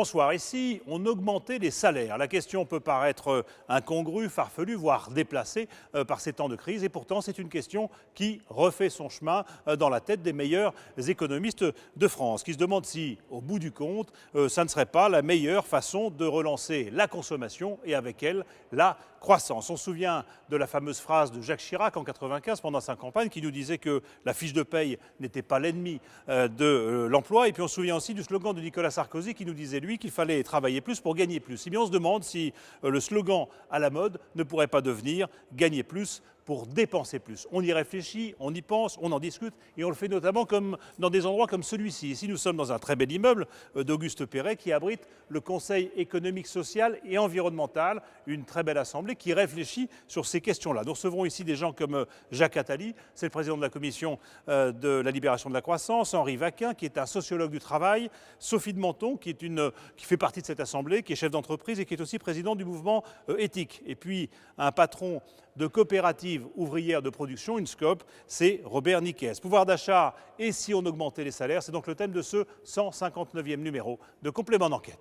bonsoir. Ici, on augmentait les salaires. La question peut paraître incongrue, farfelue, voire déplacée par ces temps de crise. Et pourtant, c'est une question qui refait son chemin dans la tête des meilleurs économistes de France, qui se demandent si, au bout du compte, ça ne serait pas la meilleure façon de relancer la consommation et avec elle la croissance. On se souvient de la fameuse phrase de Jacques Chirac en 1995 pendant sa campagne qui nous disait que la fiche de paye n'était pas l'ennemi de l'emploi. Et puis on se souvient aussi du slogan de Nicolas Sarkozy qui nous disait, lui, qu'il fallait travailler plus pour gagner plus. Et bien on se demande si le slogan à la mode ne pourrait pas devenir gagner plus pour dépenser plus. On y réfléchit, on y pense, on en discute et on le fait notamment comme dans des endroits comme celui-ci. Ici, nous sommes dans un très bel immeuble d'Auguste Perret qui abrite le Conseil économique, social et environnemental, une très belle assemblée qui réfléchit sur ces questions-là. Nous recevrons ici des gens comme Jacques Attali, c'est le président de la commission de la libération de la croissance, Henri Vaquin, qui est un sociologue du travail, Sophie de Menton, qui fait partie de cette assemblée, qui est chef d'entreprise et qui est aussi président du mouvement éthique. Et puis un patron de coopérative ouvrière de production, une SCOP, c'est Robert Niquès. Pouvoir d'achat et si on augmentait les salaires, c'est donc le thème de ce 159e numéro de Complément d'enquête.